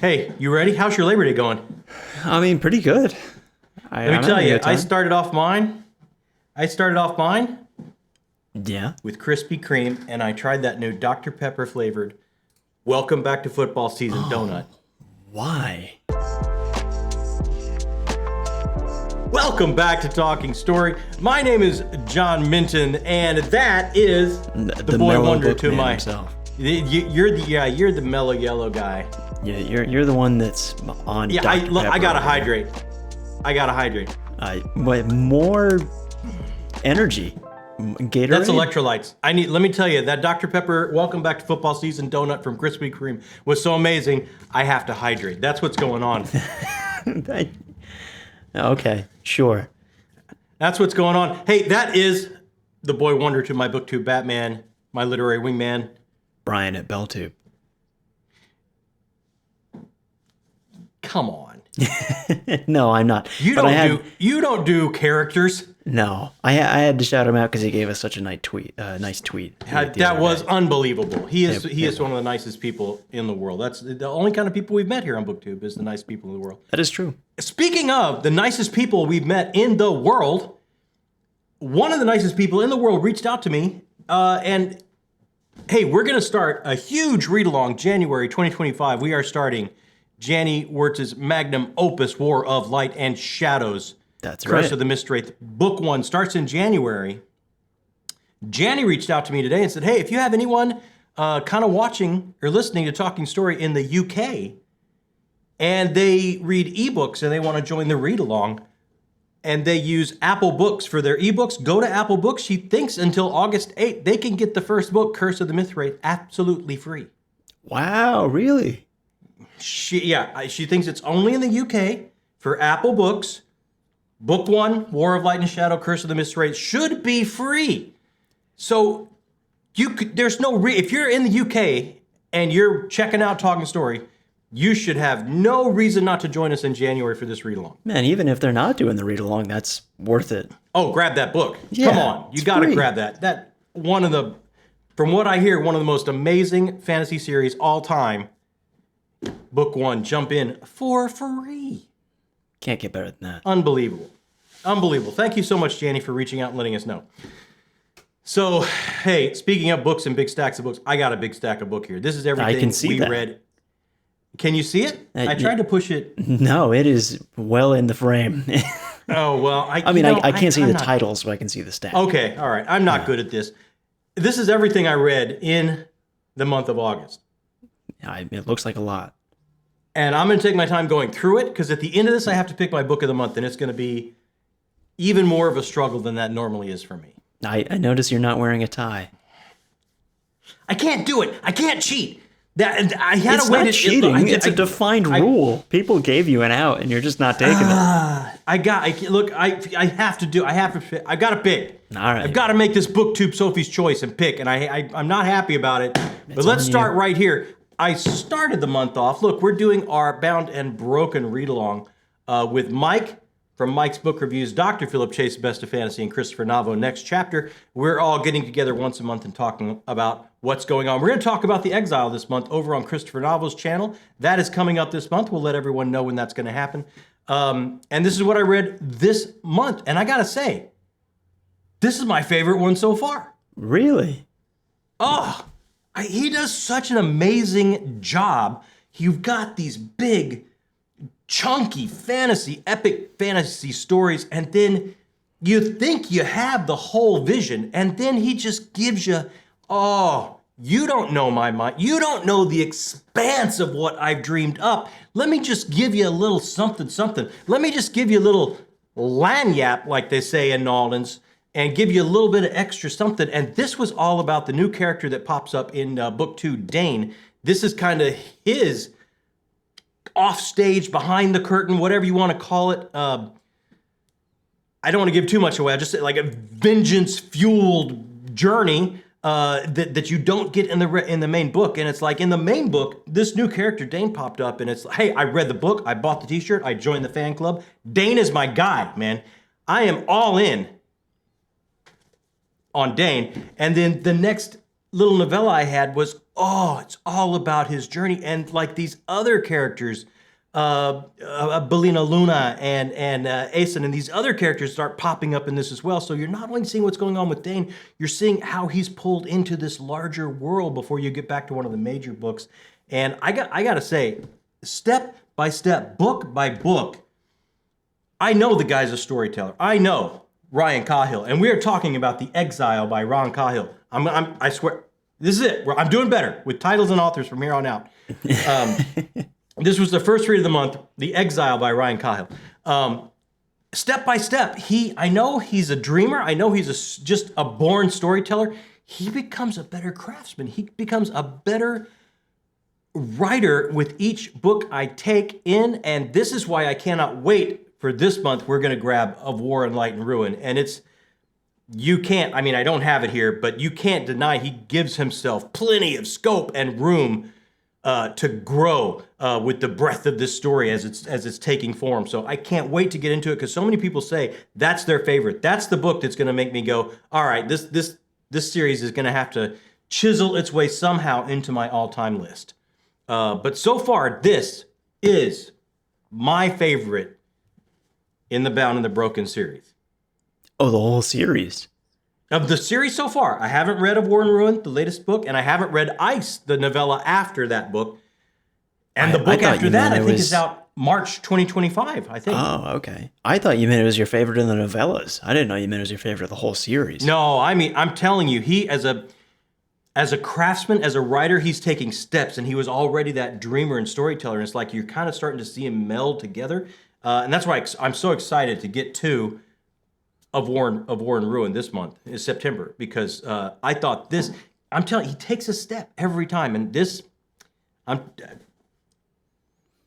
Hey, you ready? How's your Labor Day going? I mean, pretty good. Let me tell you, I started off mine Yeah. with Krispy Kreme, and I tried that new Dr. Pepper flavored Welcome Back to Football Season donut. Why? Welcome back to Talking Story. My name is John Minton, and that is the boy mellow wonder bookman to my. himself. You're the mellow yellow guy. Yeah, you're the one that's on. Yeah, Dr. I Pepper gotta over hydrate. I gotta hydrate. But more energy. Gatorade. That's electrolytes. Let me tell you, that Dr. Pepper Welcome Back to Football Season donut from Krispy Kreme was so amazing. I have to hydrate. That's what's going on. Okay, sure. That's what's going on. Hey, that is the boy wonder to my booktube Batman, my literary wingman, Brian at Belltube. Come on. No, I'm not. You don't do characters. No, I had to shout him out because he gave us such a nice tweet. That was unbelievable. He is one of the nicest people in the world. That's the only kind of people we've met here on BookTube is the nice people in the world. That is true. Speaking of the nicest people we've met in the world, one of the nicest people in the world reached out to me, and hey, we're going to start a huge read-along January 2025. We are starting Janny Wirtz's magnum opus, War of Light and Shadows. That's Curse right. of the Mistwraith. Book 1 starts in January. Janny reached out to me today and said, hey, if you have anyone kind of watching or listening to Talking Story in the UK, and they read ebooks and they want to join the read-along, and they use Apple Books for their ebooks, go to Apple Books. She thinks until August 8th, they can get the first book, Curse of the Mistwraith, absolutely free. Wow, really? She thinks it's only in the UK for Apple Books. Book 1, War of Light and Shadow, Curse of the Mistwraith, should be free. So if you're in the UK and you're checking out Talking Story, you should have no reason not to join us in January for this read-along. Man, even if they're not doing the read-along, that's worth it. Oh, grab that book. Yeah, Come on. You got to free. grab that. From what I hear, one of the most amazing fantasy series all time. Book 1, jump in for free. Can't get better than that. Unbelievable. Thank you so much, Janny, for reaching out and letting us know. So, hey, speaking of books and big stacks of books, I got a big stack of book here. This is everything we read. Can you see it? I tried to push it. No, it is well in the frame. Oh, well. I can't see the titles, but I can see the stack. Okay, all right. I'm not good at this. This is everything I read in the month of August. It looks like a lot. And I'm going to take my time going through it, because at the end of this, I have to pick my book of the month, and it's going to be even more of a struggle than that normally is for me. I notice you're not wearing a tie. I can't do it. I can't cheat. I had It's a way not cheating. It's a defined rule. People gave you an out, and you're just not taking it. I have to. I've got to pick. All right. I've got to make this BookTube Sophie's Choice and pick, and I'm not happy about it. But let's start right here. I started the month off. Look, we're doing our Bound and Broken read-along with Mike from Mike's Book Reviews, Dr. Philip Chase, Best of Fantasy, and Christopher Navo, Next Chapter. We're all getting together once a month and talking about what's going on. We're going to talk about The Exile this month over on Christopher Navo's channel. That is coming up this month. We'll let everyone know when that's going to happen. And this is what I read this month. And I got to say, this is my favorite one so far. Really? Oh, he does such an amazing job. You've got these big, chunky epic fantasy stories, and then you think you have the whole vision, and then he just gives you, you don't know my mind. You don't know the expanse of what I've dreamed up. Let me just give you a little something. Let me just give you a little lanyap, like they say in Nolans, and give you a little bit of extra something. And this was all about the new character that pops up in Book 2, Dane. This is kind of his offstage, behind the curtain, whatever you want to call it. I don't want to give too much away. I just say like a vengeance-fueled journey that you don't get in the main book. And it's like in the main book, this new character, Dane, popped up, and it's, hey, I read the book, I bought the t-shirt, I joined the fan club. Dane is my guy, man. I am all in on Dane. And then the next little novella I had was, it's all about his journey. And like these other characters, Belina Luna and Aeson and these other characters start popping up in this as well. So you're not only seeing what's going on with Dane, you're seeing how he's pulled into this larger world before you get back to one of the major books. And I got to say, step by step, book by book, I know the guy's a storyteller. I know Ryan Cahill, and we are talking about The Exile by Ron Cahill. I swear, this is it. I'm doing better with titles and authors from here on out. This was the first read of the month, The Exile by Ryan Cahill. Step by step, I know he's a dreamer. I know he's just a born storyteller. He becomes a better craftsman. He becomes a better writer with each book I take in. And this is why I cannot wait for this month. We're going to grab Of War and Light and Ruin. And I don't have it here, but you can't deny he gives himself plenty of scope and room to grow with the breadth of this story as it's taking form. So I can't wait to get into it because so many people say that's their favorite. That's the book that's going to make me go, all right, this series is going to have to chisel its way somehow into my all-time list. But so far, this is my favorite in the Bound and the Broken series. Oh, the whole series. Of the series so far, I haven't read Of War and Ruin, the latest book, and I haven't read Ice, the novella after that book. And the book after that, I think, is out March 2025, I think. Oh, okay. I thought you meant it was your favorite in the novellas. I didn't know you meant it was your favorite of the whole series. No, I mean, I'm telling you, he, as a craftsman, as a writer, he's taking steps, and he was already that dreamer and storyteller. And it's like you're kind of starting to see him meld together. And that's why I'm so excited to get to Of War and Ruin this month, is September, because I thought this, I'm telling you, he takes a step every time. And this,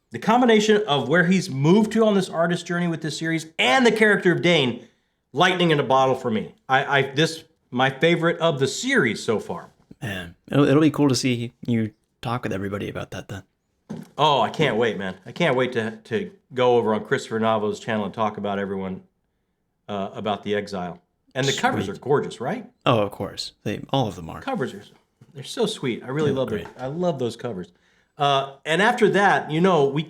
the combination of where he's moved to on this artist journey with this series and the character of Dane, lightning in a bottle for me. This, my favorite of the series so far. Man, it'll be cool to see you talk with everybody about that then. Oh, I can't wait, man. I can't wait to go over on Christopher Navo's channel and talk about everyone about The Exile. And the covers are gorgeous, right? Oh, of course. All of them are. Covers they're so sweet. I really love them. I love those covers. And after that, we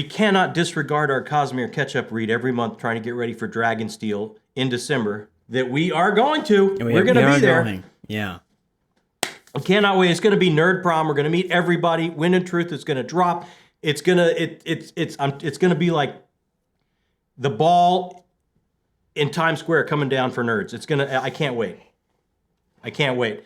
cannot disregard our Cosmere catch-up read every month trying to get ready for Dragonsteel in December. That we are going to. We're going to be there. Yeah. I cannot wait. It's going to be Nerd Prom. We're going to meet everybody. Wind and Truth is going to drop. It's going to be like the ball in Times Square coming down for nerds. I can't wait. I can't wait.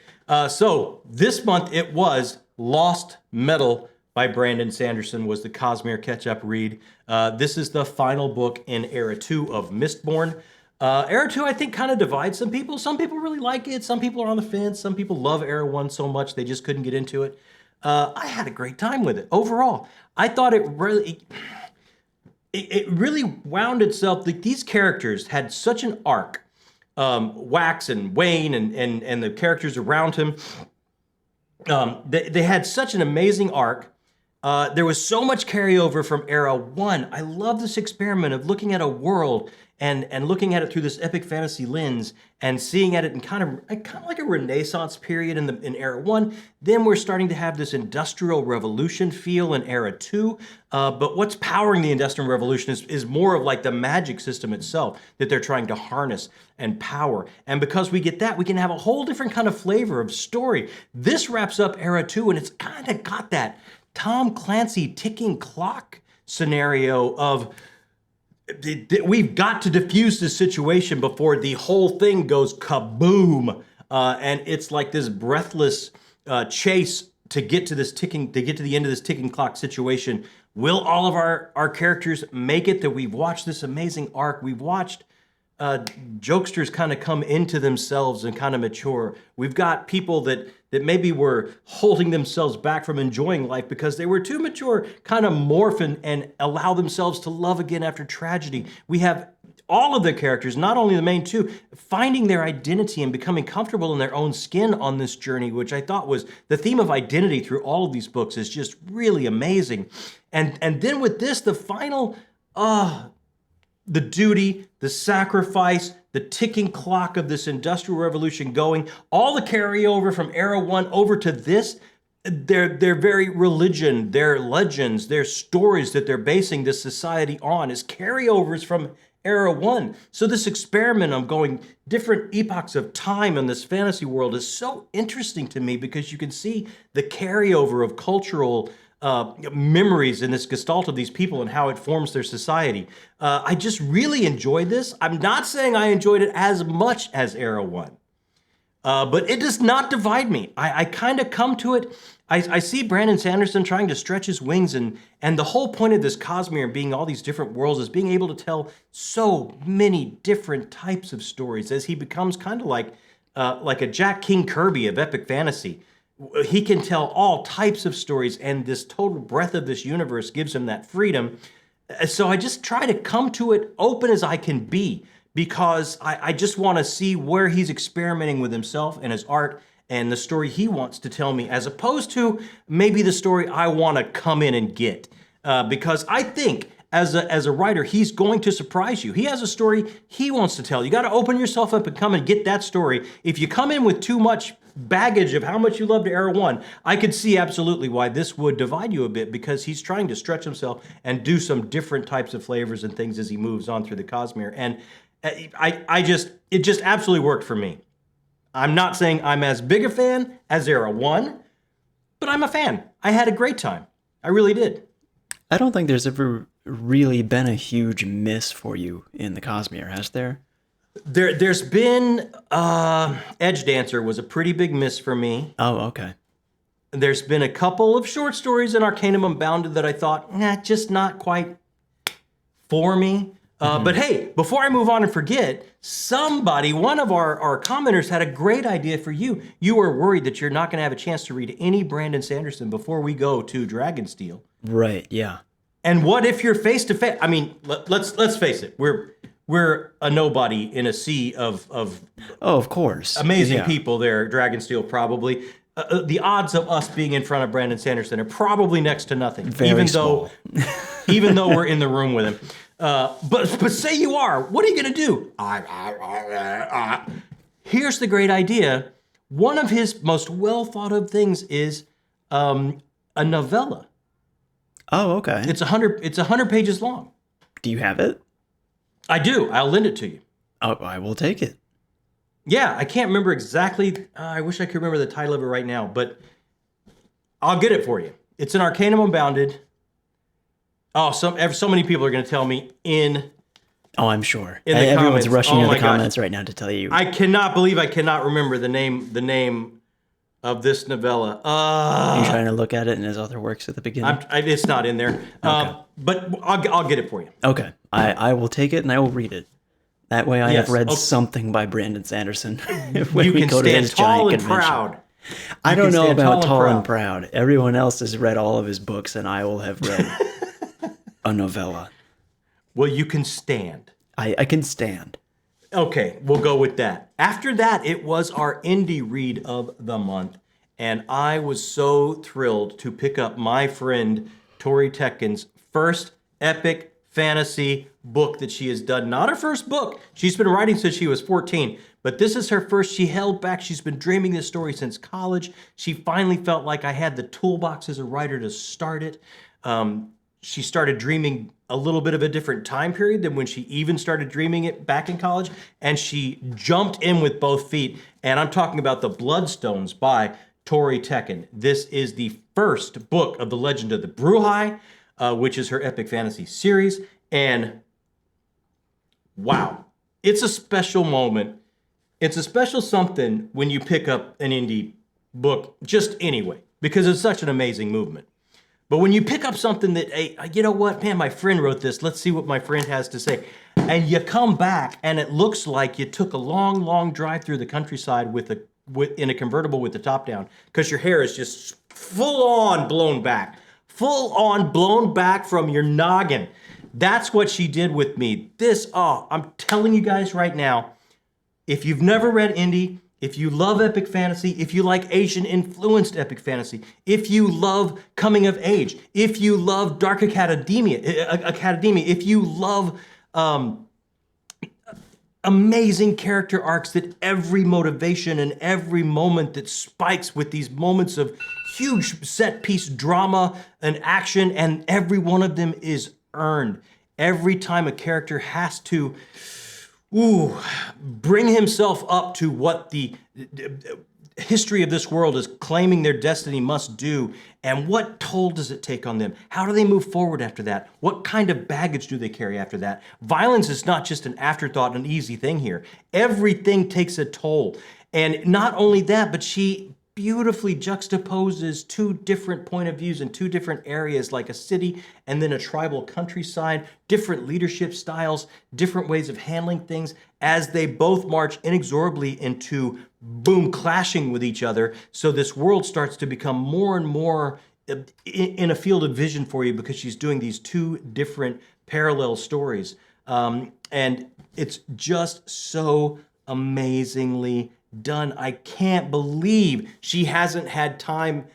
So this month it was Lost Metal by Brandon Sanderson was the Cosmere catch-up read. This is the final book in Era 2 of Mistborn. Era 2, I think, kind of divides some people. Some people really like it. Some people are on the fence. Some people love Era 1 so much they just couldn't get into it. I had a great time with it. Overall, I thought it really wound itself. Like, these characters had such an arc. Wax and Wayne and the characters around him. They had such an amazing arc. There was so much carryover from Era 1. I love this experiment of looking at a world and looking at it through this epic fantasy lens and seeing at it in kind of like a Renaissance period in Era 1. Then we're starting to have this Industrial Revolution feel in Era 2. But what's powering the Industrial Revolution is more of like the magic system itself that they're trying to harness and power. And because we get that, we can have a whole different kind of flavor of story. This wraps up Era 2, and it's kind of got that Tom Clancy ticking clock scenario of we've got to diffuse this situation before the whole thing goes kaboom. And it's like this breathless chase to get to the end of this ticking clock situation. Will all of our characters make it? That we've watched this amazing arc. We've watched jokesters kind of come into themselves and kind of mature. We've got people that maybe were holding themselves back from enjoying life because they were too mature, kind of morph and allow themselves to love again after tragedy. We have all of the characters, not only the main two, finding their identity and becoming comfortable in their own skin on this journey, which I thought was the theme of identity through all of these books is just really amazing. And then with this, the final, the duty, the sacrifice, the ticking clock of this industrial revolution going, all the carryover from Era 1 over to this, their very religion, their legends, their stories that they're basing this society on is carryovers from Era 1. So this experiment of going different epochs of time in this fantasy world is so interesting to me because you can see the carryover of cultural memories in this gestalt of these people and how it forms their society. I just really enjoyed this. I'm not saying I enjoyed it as much as Era 1. But it does not divide me. I kind of come to it. I see Brandon Sanderson trying to stretch his wings, and the whole point of this Cosmere being all these different worlds is being able to tell so many different types of stories as he becomes kind of like a Jack King Kirby of epic fantasy. He can tell all types of stories, and this total breadth of this universe gives him that freedom. So I just try to come to it open as I can be, because I just want to see where he's experimenting with himself and his art and the story he wants to tell me, as opposed to maybe the story I want to come in and get. Because I think as a writer, he's going to surprise you. He has a story he wants to tell. You got to open yourself up and come and get that story. If you come in with too much baggage of how much you loved Era 1, I could see absolutely why this would divide you a bit, because he's trying to stretch himself and do some different types of flavors and things as he moves on through the Cosmere. And it just absolutely worked for me. I'm not saying I'm as big a fan as Era 1, but I'm a fan. I had a great time. I really did. I don't think there's ever really been a huge miss for you in the Cosmere, has there? There's been Edge Dancer was a pretty big miss for me. Oh, okay. There's been a couple of short stories in Arcanum Unbounded that I thought, just not quite for me. But hey, before I move on and forget, one of our commenters had a great idea for you. You were worried that you're not going to have a chance to read any Brandon Sanderson before we go to Dragonsteel. Right, yeah. And what if you're face to face? I mean, let's face it. We're a nobody in a sea of of course, amazing people there, Dragonsteel probably. The odds of us being in front of Brandon Sanderson are probably next to nothing. Very small. Even though we're in the room with him. But say you are, what are you going to do? Here's the great idea. One of his most well thought of things is a novella. Oh, okay. It's 100 pages long. Do you have it? I do. I'll lend it to you. Oh, I will take it. Yeah, I can't remember exactly. I wish I could remember the title of it right now, but I'll get it for you. It's an Arcanum Unbounded. Oh, so many people are going to tell me in. Oh, I'm sure. Everyone's comments. Rushing in the comments right now to tell you. I cannot believe I cannot remember the name of this novella. Are you trying to look at it in his other works at the beginning? It's not in there. Okay. But I'll get it for you. Okay. I will take it and I will read it. That way I have read something by Brandon Sanderson when you we can go to stand his tall giant and convention. proud. I don't know about tall and proud. Everyone else has read all of his books and I will have read a novella. Well, you can stand. I can stand. Okay, we'll go with that. After that, it was our indie read of the month, and I was so thrilled to pick up my friend Tori Tekken's first epic fantasy book that she has done. Not her first book. She's been writing since she was 14, but this is her first. She held back. She's been dreaming this story since college. She finally felt like I had the toolbox as a writer to start it. She started dreaming a little bit of a different time period than when she even started dreaming it back in college, and she jumped in with both feet. And I'm talking about The Bloodstones by Tori Tekken. This is the first book of the Legend of the Bruhai, which is her epic fantasy series. And wow, it's a special moment. It's a special something when you pick up an indie book, just anyway, because it's such an amazing movement. But when you pick up something that, hey, you know what, man, my friend wrote this. Let's see what my friend has to say. And you come back and it looks like you took a long, long drive through the countryside in a convertible with the top down, because your hair is just full on blown back from your noggin. That's what she did with me. I'm telling you guys right now, if you've never read indie, if you love epic fantasy, if you like Asian-influenced epic fantasy, if you love coming of age, if you love dark academia, if you love amazing character arcs, that every motivation and every moment that spikes with these moments of huge set piece drama and action, and every one of them is earned. Every time a character has to bring himself up to what the history of this world is claiming their destiny must do, and what toll does it take on them? How do they move forward after that? What kind of baggage do they carry after that? Violence is not just an afterthought, an easy thing here. Everything takes a toll. And not only that, but she beautifully juxtaposes two different point of views in two different areas, like a city and then a tribal countryside, different leadership styles, different ways of handling things, as they both march inexorably into clashing with each other. So this world starts to become more and more in a field of vision for you, because she's doing these two different parallel stories. And it's just so amazingly done. I can't believe she hasn't had time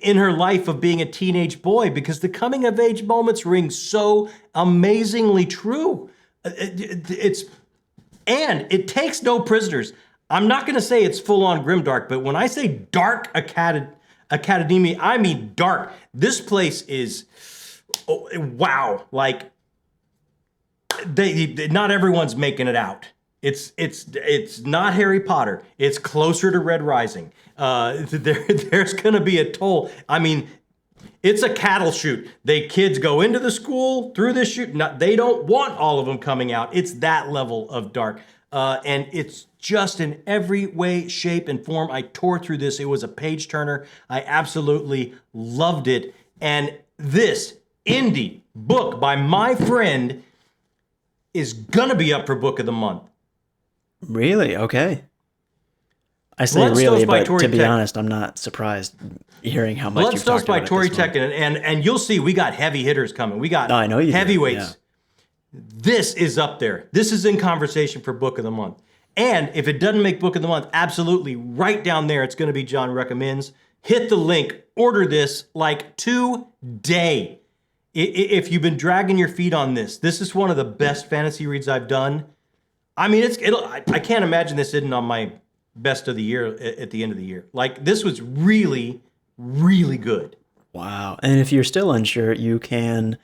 in her life of being a teenage boy, because the coming of age moments ring so amazingly true. And it takes no prisoners. I'm not going to say it's full on grimdark, but when I say dark academia, I mean dark. This place is, wow. Like, not everyone's making it out. It's not Harry Potter. It's closer to Red Rising. There's going to be a toll. I mean, it's a cattle chute. Kids go into the school through this chute. They don't want all of them coming out. It's that level of dark. And it's just in every way, shape, and form. I tore through this. It was a page turner. I absolutely loved it. And this indie book by my friend is going to be up for Book of the Month. Really? Okay. I say really, but to be honest, I'm not surprised hearing how much you've talked about it. Bloodstones by Tori Tekken, and you'll see we got heavy hitters coming. We got I know you heavyweights. Yeah. This is up there. This is in conversation for Book of the Month. And if it doesn't make Book of the Month, absolutely right down there, it's going to be John Recommends. Hit the link. Order this like today. If you've been dragging your feet on this is one of the best fantasy reads I've done. I mean, I can't imagine this isn't on my best of the year at the end of the year. Like, this was really, really good. Wow. And if you're still unsure, you can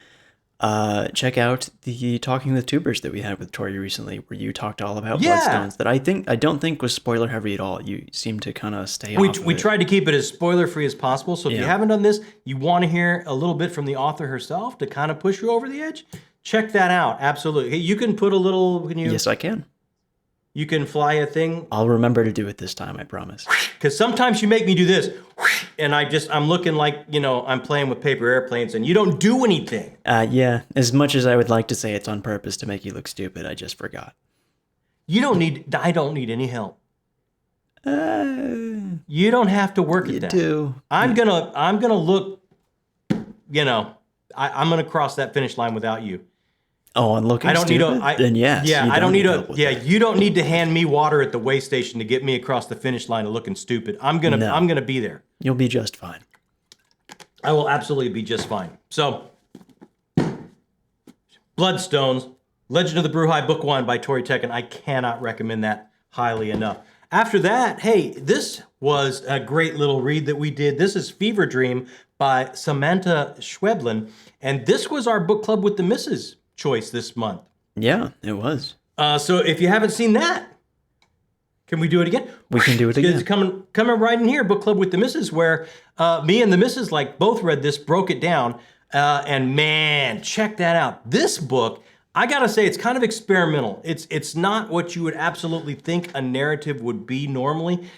check out the Talking with Tubers that we had with Tori recently, where you talked all about Bloodstones that I don't think was spoiler heavy at all. You seem to kind of stay off of We it. tried to keep it as spoiler free as possible. So if you haven't done this, you want to hear a little bit from the author herself to kind of push you over the edge, check that out. Absolutely. You can put a little, Yes, I can. You can fly a thing. I'll remember to do it this time, I promise. Because sometimes you make me do this, and I'm looking like, I'm playing with paper airplanes, and you don't do anything. Yeah, as much as I would like to say it's on purpose to make you look stupid, I just forgot. I don't need any help. You don't have to work at that. You do. I'm gonna look, I'm gonna cross that finish line without you. Oh, and looking stupid? Then yes. Yeah, I don't need you don't need to hand me water at the way station to get me across the finish line of looking stupid. I'm gonna be there. You'll be just fine. I will absolutely be just fine. So, Bloodstones, Legend of the Bruhai Book 1 by Tori Tekken. I cannot recommend that highly enough. After that, hey, this was a great little read that we did. This is Fever Dream by Samantha Schweblin, and this was our book club with the missus choice this month. Yeah, it was. So if you haven't seen that, can we do it again? We can do it again. It's coming right in here, book club with the missus, where me and the missus both read this, broke it down, and man, check that out. This book, I gotta say, it's kind of experimental. It's not what you would absolutely think a narrative would be normally.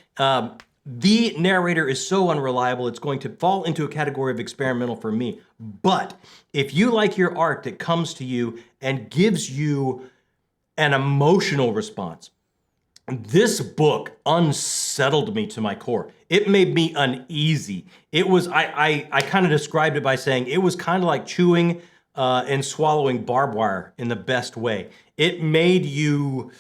The narrator is so unreliable, it's going to fall into a category of experimental for me. But if you like your art that comes to you and gives you an emotional response, this book unsettled me to my core. It made me uneasy. It was, I kind of described it by saying it was kind of like chewing and swallowing barbed wire in the best way. It made you...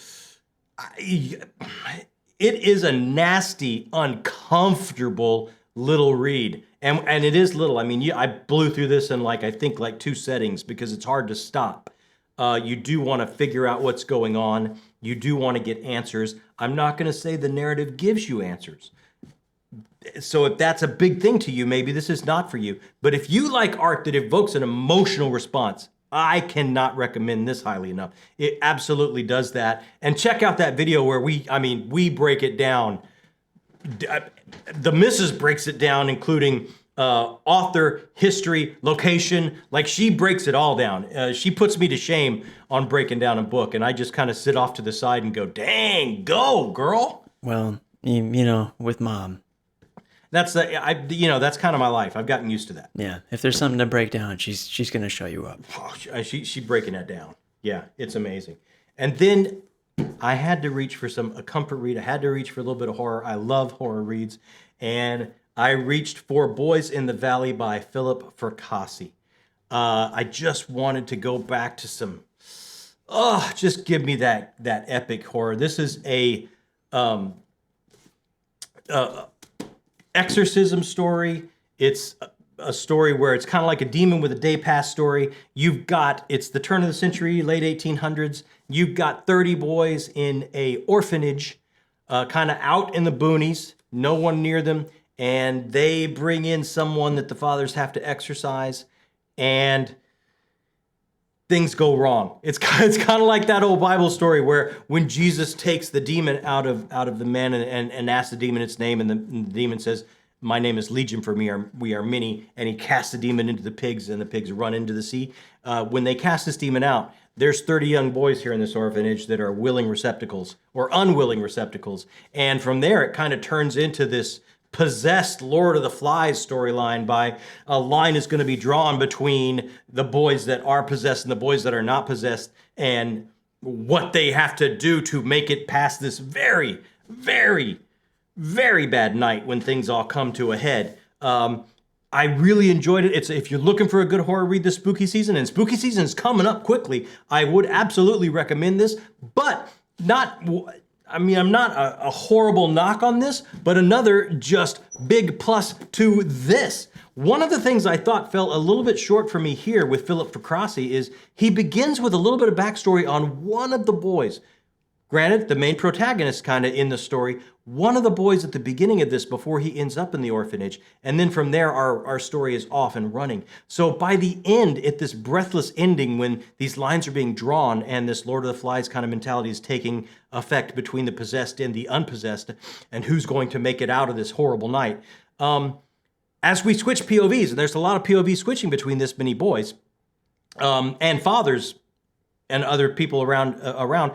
It is a nasty, uncomfortable little read. And it is little. I mean, I blew through this in I think 2 settings because it's hard to stop. You do want to figure out what's going on. You do want to get answers. I'm not going to say the narrative gives you answers. So if that's a big thing to you, maybe this is not for you. But if you like art that evokes an emotional response, I cannot recommend this highly enough. It absolutely does that. And check out that video where we break it down. The Mrs. breaks it down, including author, history, location. Like, she breaks it all down. She puts me to shame on breaking down a book, and I just kind of sit off to the side and go, dang, go, girl. Well, you know, with Mom. That's that's kind of my life. I've gotten used to that. Yeah, if there's something to break down, she's gonna show you up. She's breaking that down. Yeah, it's amazing. And then I had to reach for a comfort read. I had to reach for a little bit of horror. I love horror reads, and I reached for Boys in the Valley by Philip Fracassi. I just wanted to go back to some. Just give me that epic horror. This is a exorcism story. It's a story where it's kind of like a demon with a day pass story. It's the turn of the century, late 1800s. You've got 30 boys in a orphanage, kind of out in the boonies, no one near them, and they bring in someone that the fathers have to exorcise, and things go wrong. It's kind of like that old Bible story where when Jesus takes the demon out of the man and asks the demon its name, and the demon says, "My name is Legion, for we are many," and he casts the demon into the pigs, and the pigs run into the sea. When they cast this demon out, there's 30 young boys here in this orphanage that are willing receptacles or unwilling receptacles, and from there it kind of turns into this possessed Lord of the Flies storyline. By a line is going to be drawn between the boys that are possessed and the boys that are not possessed, and what they have to do to make it past this very, very, very bad night when things all come to a head. I really enjoyed it. If you're looking for a good horror read this spooky season, and spooky season is coming up quickly, I would absolutely recommend this, but I'm not a horrible knock on this, but another just big plus to this. One of the things I thought fell a little bit short for me here with Philip Fracassi is he begins with a little bit of backstory on one of the boys. Granted, the main protagonist kind of in the story, one of the boys at the beginning of this before he ends up in the orphanage. And then from there, our story is off and running. So by the end, at this breathless ending, when these lines are being drawn and this Lord of the Flies kind of mentality is taking effect between the possessed and the unpossessed, and who's going to make it out of this horrible night. As we switch POVs, and there's a lot of POV switching between this many boys, and fathers and other people around,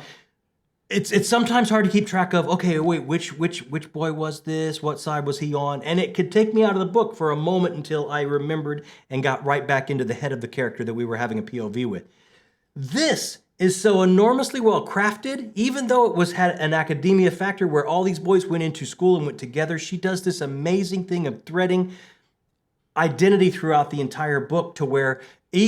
it's sometimes hard to keep track of, okay, wait, which boy was this? What side was he on? And it could take me out of the book for a moment until I remembered and got right back into the head of the character that we were having a POV with. This is so enormously well crafted, even though it had an academia factor where all these boys went into school and went together. She does this amazing thing of threading identity throughout the entire book to where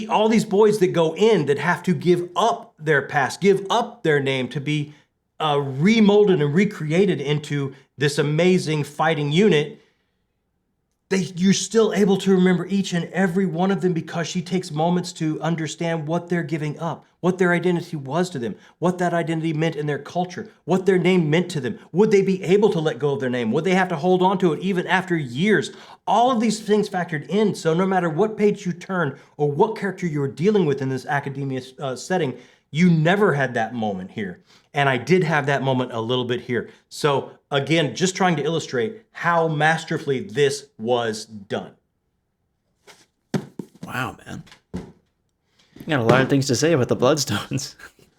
all these boys that go in that have to give up their past, give up their name to be remolded and recreated into this amazing fighting unit, you're still able to remember each and every one of them because she takes moments to understand what they're giving up, what their identity was to them, what that identity meant in their culture, what their name meant to them. Would they be able to let go of their name? Would they have to hold on to it even after years? All of these things factored in. So no matter what page you turn or what character you're dealing with in this academia setting, you never had that moment here. And I did have that moment a little bit here. So again, just trying to illustrate how masterfully this was done. Wow, man. You got a lot of things to say about the Bloodstones.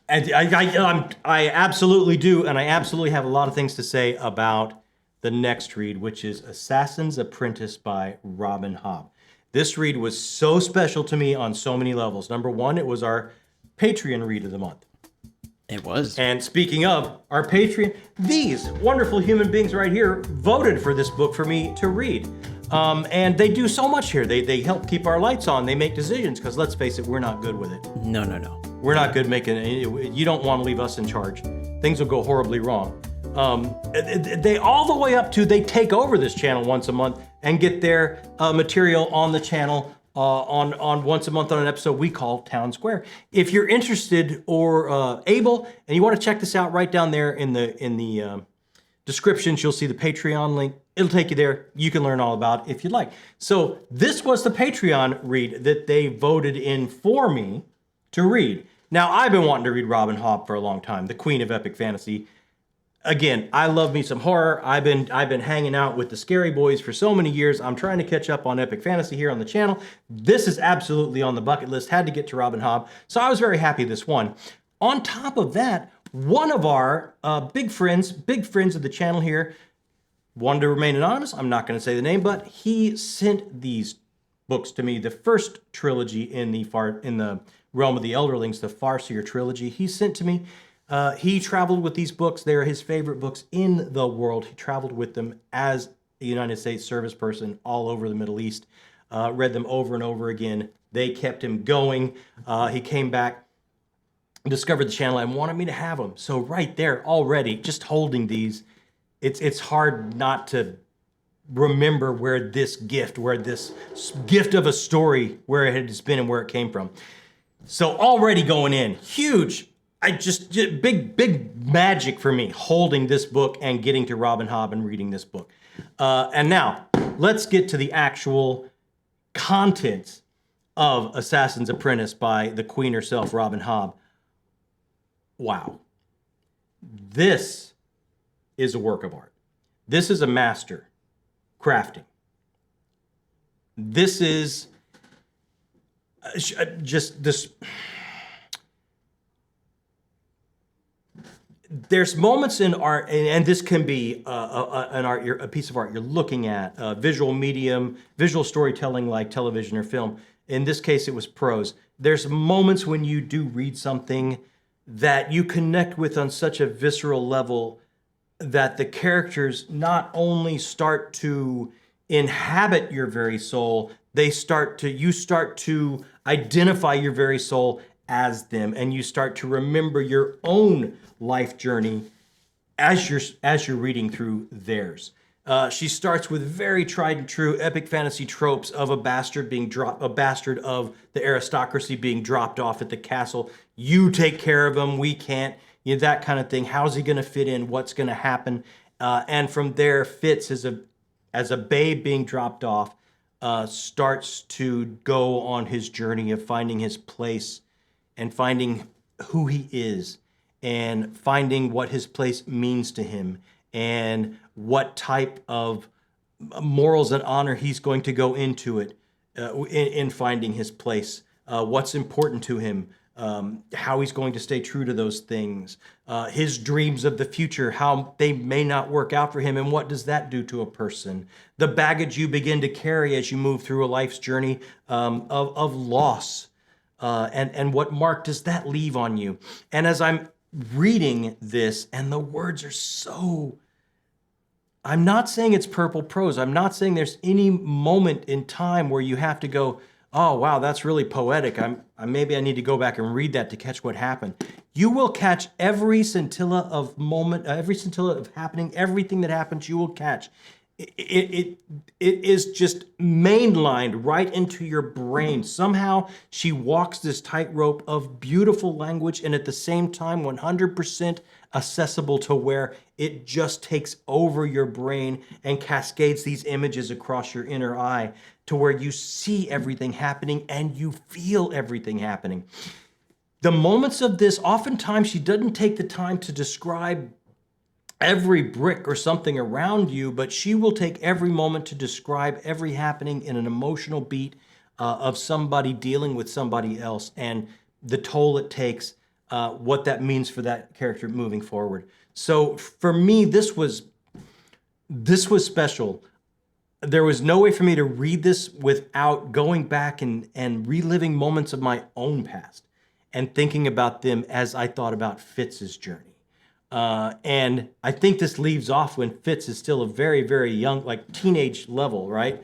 And I absolutely do, and I absolutely have a lot of things to say about the next read, which is Assassin's Apprentice by Robin Hobb. This read was so special to me on so many levels. Number one, it was our Patreon read of the month. It was. And speaking of our Patreon, these wonderful human beings right here voted for this book for me to read. And they do so much here. They help keep our lights on. They make decisions, because let's face it, we're not good with it. No. We're not good making it. You don't want to leave us in charge. Things will go horribly wrong. They all the way up to they take over this channel once a month and get their material on the channel on once a month on an episode we call Town Square. If you're interested or able, and you want to check this out, right down there in the descriptions, you'll see the Patreon link. It'll take you there. You can learn all about it if you'd like. So this was the Patreon read that they voted in for me to read. Now, I've been wanting to read Robin Hobb for a long time, the queen of epic fantasy. Again, I love me some horror. I've been hanging out with the Scary Boys for so many years. I'm trying to catch up on epic fantasy here on the channel. This is absolutely on the bucket list. Had to get to Robin Hobb. So I was very happy this won. On top of that, one of our big friends of the channel here, wanted to remain anonymous. I'm not going to say the name, but he sent these books to me. The first trilogy in the realm of the Elderlings, the Farseer trilogy, he sent to me. He traveled with these books. They're his favorite books in the world. He traveled with them as a United States service person all over the Middle East. Read them over and over again. They kept him going. He came back, discovered the channel, and wanted me to have them. So right there already, just holding these, it's hard not to remember where this gift of a story, where it has been and where it came from. So already going in, huge. Just big magic for me holding this book and getting to Robin Hobb and reading this book. And now let's get to the actual contents of Assassin's Apprentice by the queen herself, Robin Hobb. Wow. This is a work of art. This is a master crafting. This is just this. There's moments in art, and this can be a piece of art you're looking at, visual medium, visual storytelling like television or film. In this case, it was prose. There's moments when you do read something that you connect with on such a visceral level that the characters not only start to inhabit your very soul, you start to identify your very soul as them, and you start to remember your own life journey as you're reading through theirs. She starts with very tried and true epic fantasy tropes of a bastard of the aristocracy being dropped off at the castle. You take care of him, we can't. You know, that kind of thing. How's he going to fit in? What's going to happen? And from there, Fitz as a babe being dropped off, starts to go on his journey of finding his place and finding who he is, and finding what his place means to him, and what type of morals and honor he's going to go into it in finding his place, what's important to him, how he's going to stay true to those things, his dreams of the future, how they may not work out for him, and what does that do to a person, the baggage you begin to carry as you move through a life's journey of loss, and what mark does that leave on you. And as I'm reading this, and the words are so, I'm not saying it's purple prose. I'm not saying there's any moment in time where you have to go, oh, wow, that's really poetic. Maybe I need to go back and read that to catch what happened. You will catch every scintilla of moment, every scintilla of happening, everything that happens, you will catch. It is just mainlined right into your brain. Somehow she walks this tightrope of beautiful language and at the same time 100% accessible to where it just takes over your brain and cascades these images across your inner eye to where you see everything happening and you feel everything happening. The moments of this, oftentimes she doesn't take the time to describe every brick or something around you, but she will take every moment to describe every happening in an emotional beat of somebody dealing with somebody else and the toll it takes, what that means for that character moving forward. So for me, this was special. There was no way for me to read this without going back and reliving moments of my own past and thinking about them as I thought about Fitz's journey. And I think this leaves off when Fitz is still a very, very young, like teenage level, right?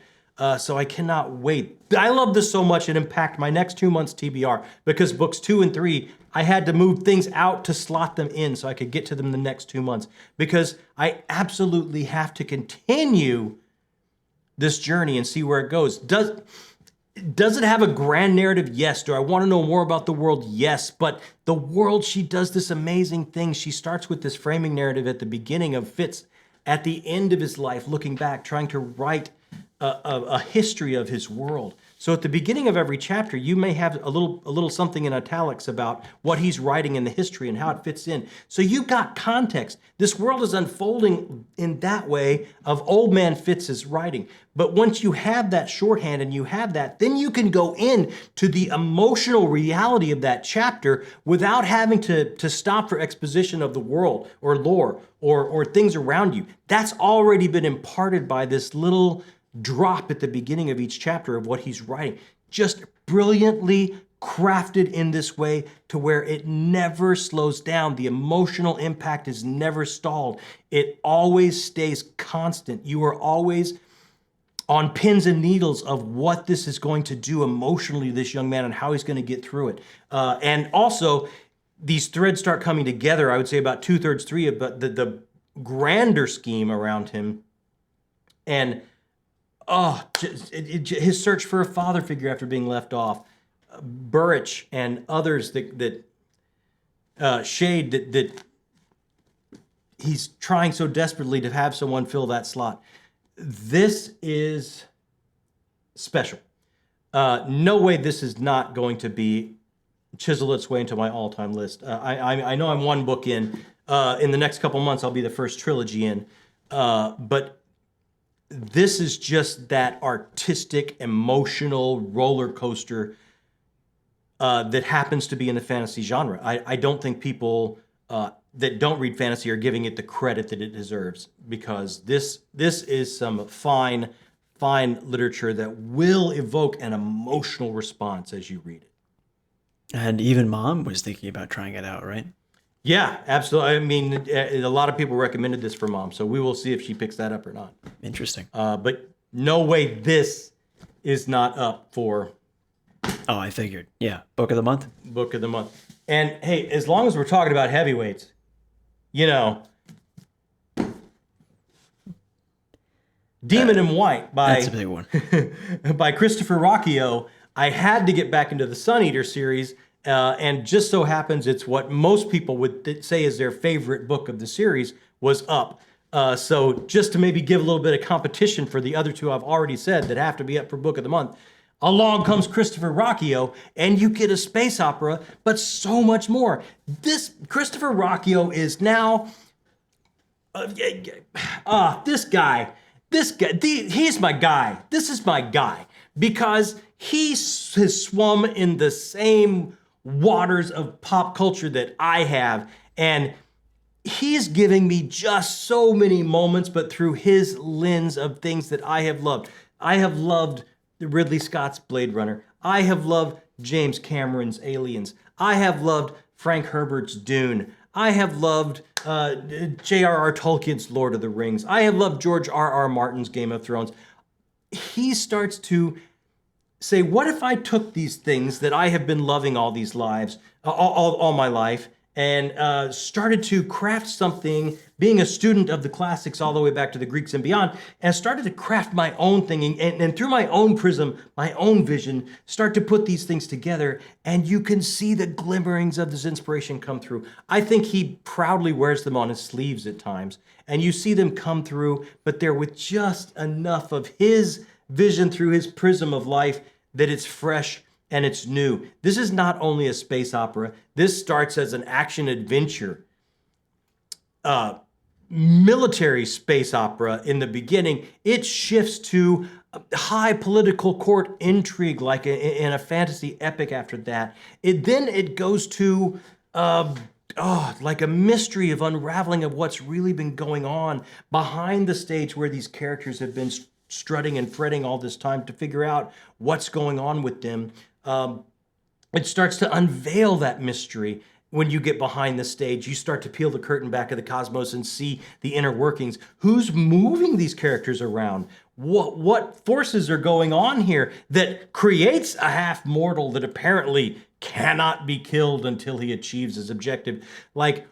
So I cannot wait. I love this so much it impacted my next 2 months TBR because books 2 and 3, I had to move things out to slot them in so I could get to them the next 2 months because I absolutely have to continue this journey and see where it goes. Does it have a grand narrative? Yes. Do I want to know more about the world? Yes. But the world, she does this amazing thing. She starts with this framing narrative at the beginning of Fitz, at the end of his life, looking back, trying to write a history of his world. So at the beginning of every chapter, you may have a little something in italics about what he's writing in the history and how it fits in. So you've got context. This world is unfolding in that way of Old Man Fitz's writing. But once you have that shorthand and you have that, then you can go in to the emotional reality of that chapter without having to stop for exposition of the world or lore or things around you. That's already been imparted by this little drop at the beginning of each chapter of what he's writing. Just brilliantly crafted in this way to where it never slows down. The emotional impact is never stalled. It always stays constant. You are always on pins and needles of what this is going to do emotionally to this young man and how he's going to get through it. And also, these threads start coming together, I would say about 2/3, 3 of the grander scheme around him. And his search for a father figure after being left off, Burrich and others that Shade that he's trying so desperately to have someone fill that slot. This is special. No way this is not going to be chisel its way into my all-time list. I know I'm one book in. In the next couple months, I'll be the first trilogy in. But this is just that artistic, emotional roller coaster that happens to be in the fantasy genre. I don't think people that don't read fantasy are giving it the credit that it deserves, because this is some fine literature that will evoke an emotional response as you read it. And even Mom was thinking about trying it out, right? Yeah, absolutely. I mean, a lot of people recommended this for Mom, so we will see if she picks that up or not. Interesting. But no way this is not up for... Oh, I figured. Yeah, book of the month. Book of the month. And hey, as long as we're talking about heavyweights, you know, Demon in White that's a big one. by Christopher Rocchio. I had to get back into the Sun Eater series, and just so happens it's what most people would say is their favorite book of the series was up. So just to maybe give a little bit of competition for the other two I've already said that have to be up for Book of the Month, along comes Christopher Rocchio, and you get a space opera, but so much more. This Christopher Rocchio is now, this guy, he's my guy. This is my guy, because he has swum in the same waters of pop culture that I have, and he's giving me just so many moments, but through his lens of things that I have loved. I have loved Ridley Scott's Blade Runner. I have loved James Cameron's Aliens. I have loved Frank Herbert's Dune. I have loved J.R.R. Tolkien's Lord of the Rings. I have loved George R.R. Martin's Game of Thrones. He starts to say, what if I took these things that I have been loving all these lives, all my life, and started to craft something, being a student of the classics all the way back to the Greeks and beyond, and started to craft my own thing, and through my own prism, my own vision, start to put these things together, and you can see the glimmerings of this inspiration come through. I think he proudly wears them on his sleeves at times, and you see them come through, but they're with just enough of his vision through his prism of life that it's fresh and it's new. This is not only a space opera. This starts as an action-adventure, military space opera in the beginning. It shifts to high political court intrigue, like in a fantasy epic after that. Then it goes to like a mystery of unraveling of what's really been going on behind the stage, where these characters have been strutting and fretting all this time to figure out what's going on with them. It starts to unveil that mystery. When you get behind the stage, you start to peel the curtain back of the cosmos and see the inner workings. Who's moving these characters around? What forces are going on here that creates a half mortal that apparently cannot be killed until he achieves his objective? Like,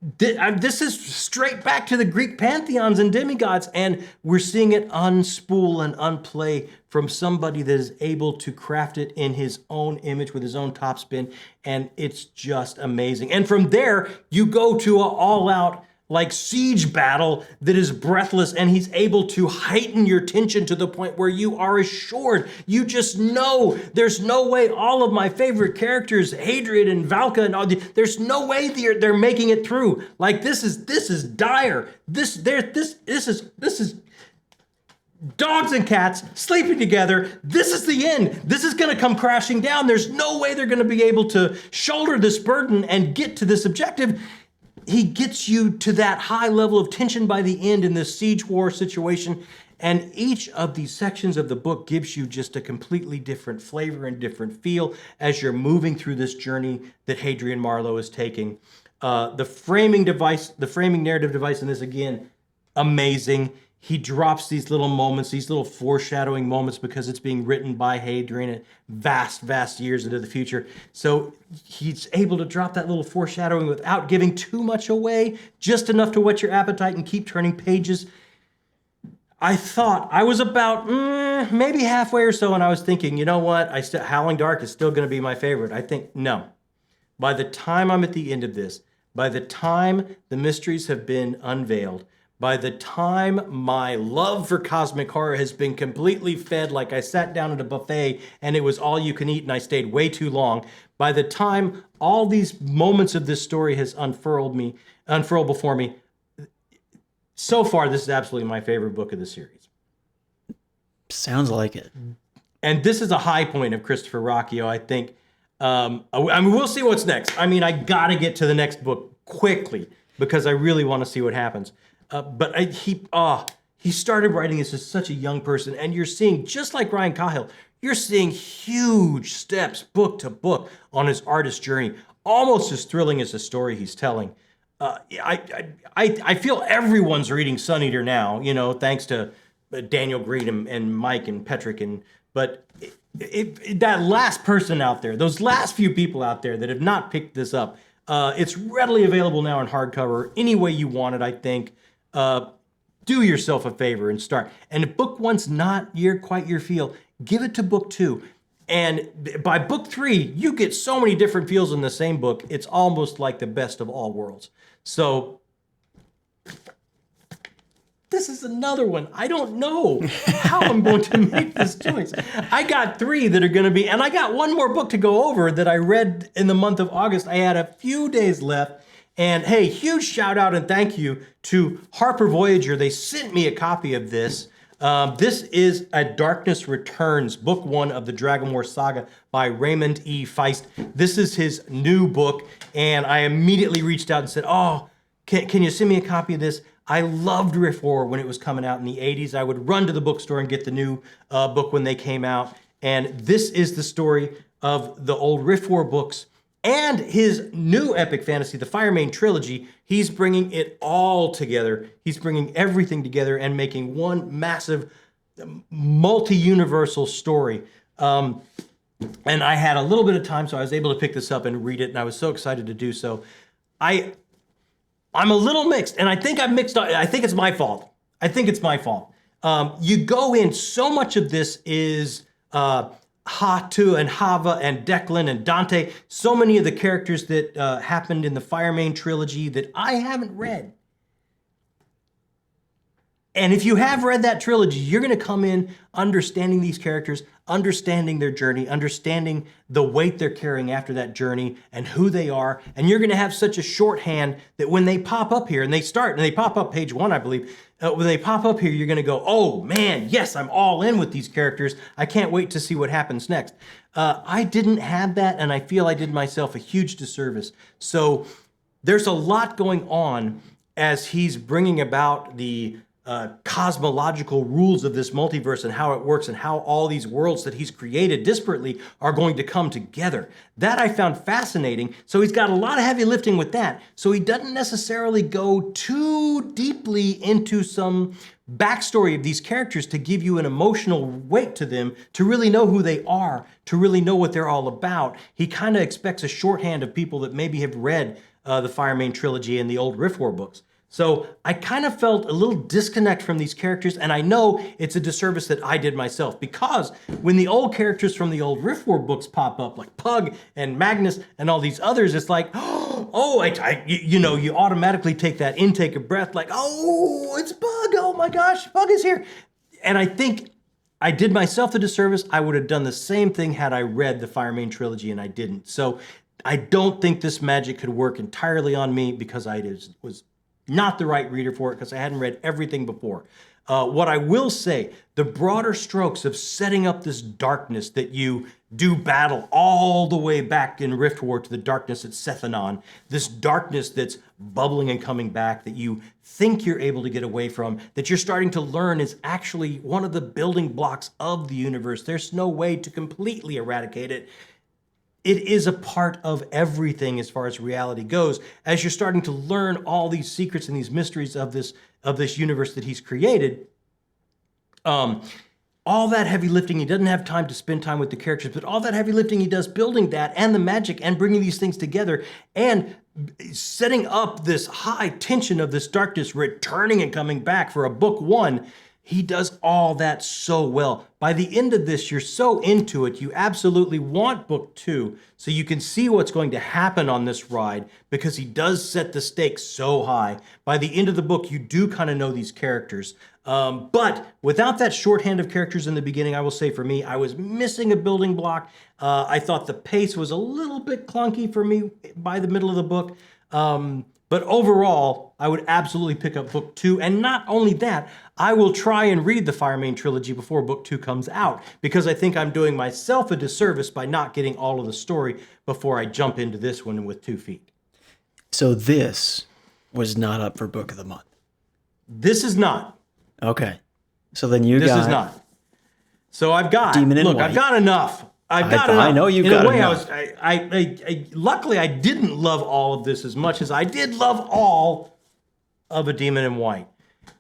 This is straight back to the Greek pantheons and demigods, and we're seeing it unspool and unplay from somebody that is able to craft it in his own image with his own topspin, and it's just amazing. And from there, you go to an all-out like siege battle that is breathless, and he's able to heighten your tension to the point where you are assured, you just know there's no way all of my favorite characters, Hadrian and Valka and all, there's no way they're making it through. Like this is dire. This is dogs and cats sleeping together. This is the end. This is going to come crashing down. There's no way they're going to be able to shoulder this burden and get to this objective. He gets you to that high level of tension by the end in this siege war situation. And each of these sections of the book gives you just a completely different flavor and different feel as you're moving through this journey that Hadrian Marlowe is taking. The framing narrative device in this, again, amazing. He drops these little moments, these little foreshadowing moments, because it's being written by Hadrian at vast, vast years into the future. So he's able to drop that little foreshadowing without giving too much away, just enough to whet your appetite and keep turning pages. I thought I was about maybe halfway or so, and I was thinking, you know what? Howling Dark is still going to be my favorite. I think, no. By the time I'm at the end of this, by the time the mysteries have been unveiled, by the time my love for cosmic horror has been completely fed, like I sat down at a buffet and it was all you can eat and I stayed way too long, by the time all these moments of this story has unfurled before me, so far this is absolutely my favorite book of the series. Sounds like it. And this is a high point of Christopher Rocchio, I think. I mean, we'll see what's next. I mean, I gotta get to the next book quickly because I really want to see what happens. But he started writing this as such a young person, and you're seeing, just like Ryan Cahill, you're seeing huge steps book to book on his artist journey, almost as thrilling as the story he's telling. I feel everyone's reading Sun Eater now, thanks to Daniel Green and Mike and Petrick, but that last person out there, those last few people out there that have not picked this up, it's readily available now in hardcover any way you want it, I think. Do yourself a favor and start. And if book one's not quite your feel, give it to book two. And by book three, you get so many different feels in the same book. It's almost like the best of all worlds. So this is another one. I don't know how I'm going to make this choice. I got three that are going to be, and I got one more book to go over that I read in the month of August. I had a few days left. And hey, huge shout out and thank you to Harper Voyager. They sent me a copy of this. This is A Darkness Returns, book one of the Dragon War saga by Raymond E. Feist. This is his new book, and I immediately reached out and said, oh, can you send me a copy of this? I loved Rift War when it was coming out in the 80s. I would run to the bookstore and get the new book when they came out. And this is the story of the old Rift War books and his new epic fantasy, the Firemane trilogy. He's bringing it all together. He's bringing everything together and making one massive, multi-universal story. And I had a little bit of time, so I was able to pick this up and read it, and I was so excited to do so. I'm a little mixed, and I think I'm mixed. I think it's my fault. You go in, so much of this is Hatu and Hava and Declan and Dante, so many of the characters that happened in the Firemane trilogy that I haven't read. And if you have read that trilogy, you're going to come in understanding these characters, understanding their journey, understanding the weight they're carrying after that journey and who they are. And you're going to have such a shorthand that when they pop up here, and they pop up page one, I believe, when they pop up here, you're going to go, oh man, yes, I'm all in with these characters. I can't wait to see what happens next. I didn't have that, and I feel I did myself a huge disservice. So there's a lot going on as he's bringing about the cosmological rules of this multiverse and how it works and how all these worlds that he's created disparately are going to come together. That I found fascinating. So he's got a lot of heavy lifting with that. So he doesn't necessarily go too deeply into some backstory of these characters to give you an emotional weight to them, to really know who they are, to really know what they're all about. He kind of expects a shorthand of people that maybe have read the Fire Main trilogy and the old Rift War books. So I kind of felt a little disconnect from these characters, and I know it's a disservice that I did myself, because when the old characters from the old Rift War books pop up, like Pug and Magnus and all these others, it's like, you automatically take that intake of breath, like, oh, it's Pug, oh my gosh, Pug is here. And I think I did myself the disservice. I would have done the same thing had I read the Fire Main trilogy, and I didn't. So I don't think this magic could work entirely on me, because I was not the right reader for it, because I hadn't read everything before. What I will say, the broader strokes of setting up this darkness that you do battle all the way back in Rift War to the darkness at Sethanon, this darkness that's bubbling and coming back that you think you're able to get away from, that you're starting to learn is actually one of the building blocks of the universe. There's no way to completely eradicate it. It is a part of everything as far as reality goes. As you're starting to learn all these secrets and these mysteries of this universe that he's created, all that heavy lifting, he doesn't have time to spend time with the characters, but all that heavy lifting he does building that and the magic and bringing these things together and setting up this high tension of this darkness returning and coming back for a book one, he does all that so well. By the end of this, you're so into it, you absolutely want book two, so you can see what's going to happen on this ride, because he does set the stakes so high. By the end of the book, you do kind of know these characters. But without that shorthand of characters in the beginning, I will say for me, I was missing a building block. I thought the pace was a little bit clunky for me by the middle of the book. But overall, I would absolutely pick up book two. And not only that, I will try and read the Fire Main trilogy before book two comes out, because I think I'm doing myself a disservice by not getting all of the story before I jump into this one with 2 feet. So this was not up for book of the month. This is not. Okay. So then this is not. So I've got, Demon in look, White. I've got enough. I've got enough. I know you've in got a way, enough. Luckily, I didn't love all of this as much as I did love all of A Demon in White.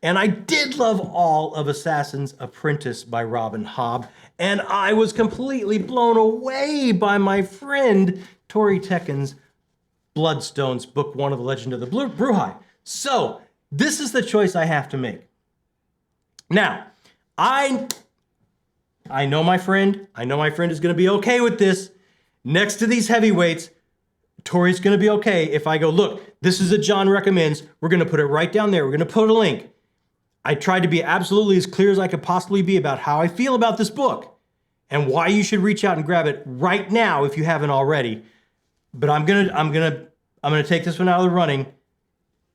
And I did love all of Assassin's Apprentice by Robin Hobb. And I was completely blown away by my friend Tori Tekken's Bloodstones, book one of the Legend of the Bruhai. So this is the choice I have to make. Now, I know my friend. I know my friend is going to be okay with this. Next to these heavyweights, Tori's going to be okay if I go, look, this is a John recommends. We're going to put it right down there. We're going to put a link. I tried to be absolutely as clear as I could possibly be about how I feel about this book and why you should reach out and grab it right now if you haven't already. But I'm gonna take this one out of the running,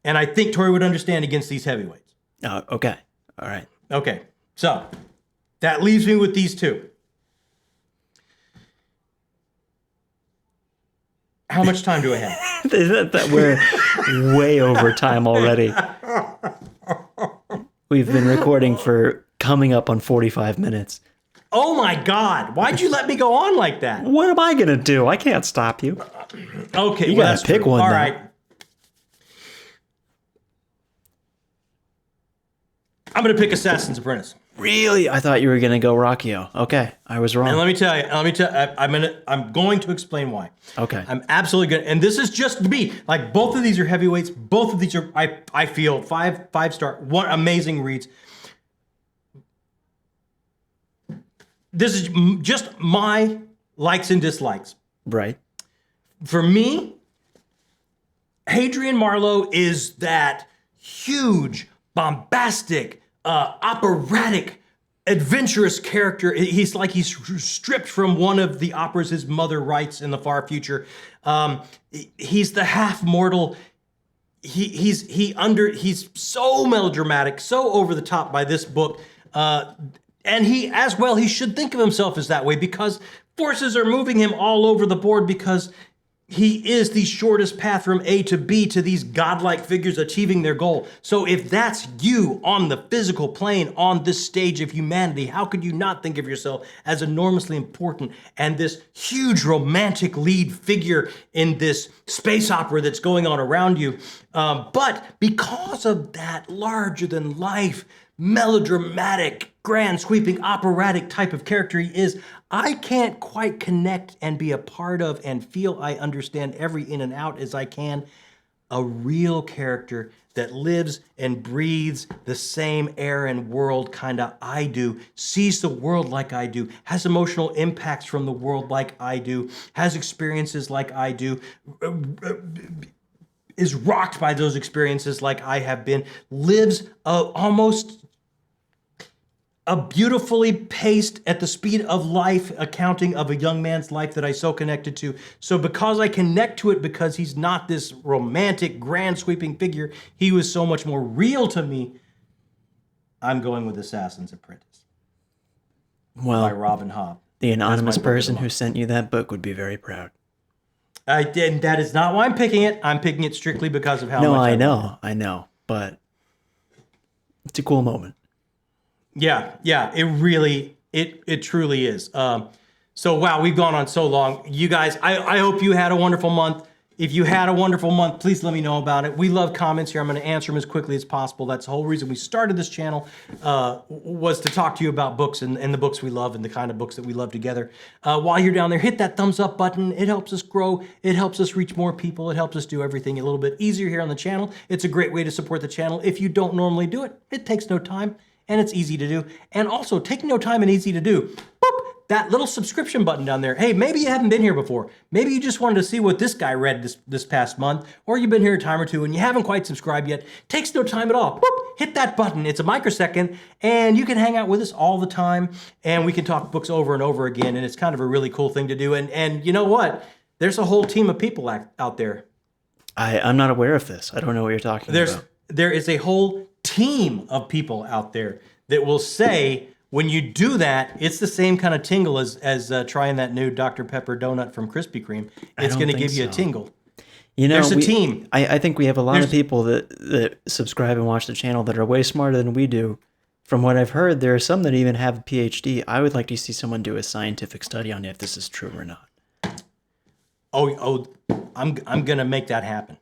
and I think Tori would understand against these heavyweights. Oh, okay. All right. Okay. So that leaves me with these two. How much time do I have? that we're way over time already. We've been recording for coming up on 45 minutes. Oh my God. Why'd you let me go on like that? What am I going to do? I can't stop you. Okay. You got to pick one. All though. right. I'm going to pick Assassin's Apprentice. Really? I thought you were going to go Rockio. Okay. I was wrong. And let me tell you, I'm going to explain why. Okay. I'm absolutely going to, and this is just me. Like, both of these are heavyweights. Both of these are, I feel, five star, one amazing reads. This is just my likes and dislikes. Right. For me, Hadrian Marlowe is that huge, bombastic, operatic, adventurous character. He's like he's stripped from one of the operas his mother writes in the far future. He's the half mortal. He's so melodramatic, so over the top by this book. And he should think of himself as that way, because forces are moving him all over the board, because he is the shortest path from A to B to these godlike figures achieving their goal. So if that's you on the physical plane, on this stage of humanity, how could you not think of yourself as enormously important and this huge romantic lead figure in this space opera that's going on around you? But because of that larger than life, melodramatic, grand, sweeping, operatic type of character he is, I can't quite connect and be a part of and feel I understand every in and out as I can a real character that lives and breathes the same air and world kind of I do, sees the world like I do, has emotional impacts from the world like I do, has experiences like I do, is rocked by those experiences like I have been, lives almost a beautifully paced at the speed of life accounting of a young man's life that I so connected to. So because I connect to it, because he's not this romantic, grand sweeping figure, he was so much more real to me. I'm going with Assassin's Apprentice by Robin Hobb. The anonymous person who sent you that book would be very proud. I did. That is not why I'm picking it. I'm picking it strictly because of how much I know, but it's a cool moment. Yeah, it truly is. So wow, we've gone on so long. You guys, I hope you had a wonderful month. If you had a wonderful month, please let me know about it. We love comments here. I'm going to answer them as quickly as possible. That's the whole reason we started this channel, was to talk to you about books and the books we love and the kind of books that we love together. While you're down there, hit that thumbs up button. It helps us grow. It helps us reach more people. It helps us do everything a little bit easier here on the channel. It's a great way to support the channel. If you don't normally do it, it takes no time and it's easy to do. And also, taking no time and easy to do. Boop! That little subscription button down there. Hey, maybe you haven't been here before. Maybe you just wanted to see what this guy read this past month, or you've been here a time or two and you haven't quite subscribed yet. Takes no time at all. Boop, hit that button. It's a microsecond, and you can hang out with us all the time, and we can talk books over and over again, and it's kind of a really cool thing to do. And you know what? There's a whole team of people out there. I'm not aware of this. I don't know what you're talking about. There is a whole team of people out there that will say, when you do that, it's the same kind of tingle as trying that new Dr. Pepper donut from Krispy Kreme. It's going to give you a tingle. You know, there's a team. I think we have a lot of people that subscribe and watch the channel that are way smarter than we do. From what I've heard, there are some that even have a PhD. I would like to see someone do a scientific study on if this is true or not. Oh, I'm going to make that happen.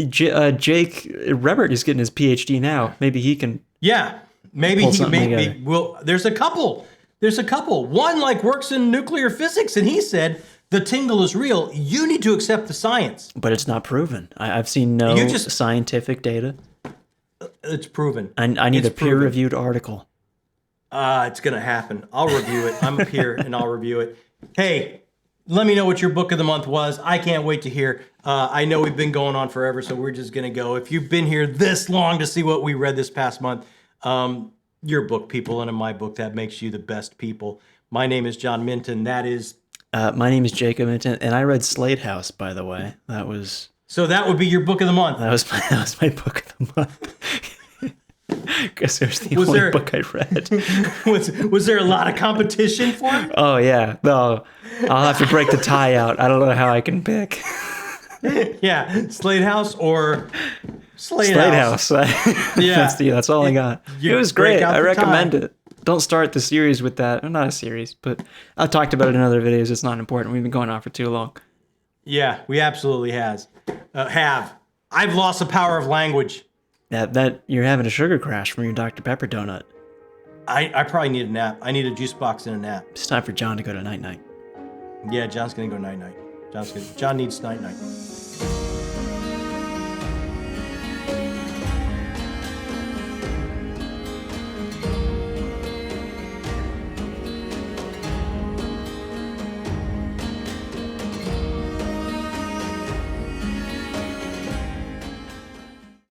Jake Rebert is getting his PhD now. Maybe he can. Yeah, maybe well, there's a couple. One like works in nuclear physics, and he said the tingle is real. You need to accept the science. But it's not proven. I've seen no scientific data. It's proven. I need a peer-reviewed article. It's gonna happen. I'll review it. I'm up here and I'll review it. Hey, let me know what your book of the month was. I can't wait to hear. I know we've been going on forever, so we're just going to go. If you've been here this long to see what we read this past month, your book, people, and in my book, that makes you the best people. My name is John Minton. That is... my name is Jakob Minton, and I read Slate House, by the way. So that would be your book of the month. That was my book of the month. Because it was the only book I read. Was there a lot of competition for it? Oh, yeah. No, I'll have to break the tie out. I don't know how I can pick. Yeah, Slate House or Slate House. Yeah. That's all I got. It was great. I recommend it. Don't start the series with that. Not a series, but I've talked about it in other videos. It's not important. We've been going on for too long. Yeah, we absolutely have. I've lost the power of language. That you're having a sugar crash from your Dr. Pepper donut. I probably need a nap. I need a juice box and a nap. It's time for John to go to night-night. Yeah, John's going to go night-night. John needs night-night.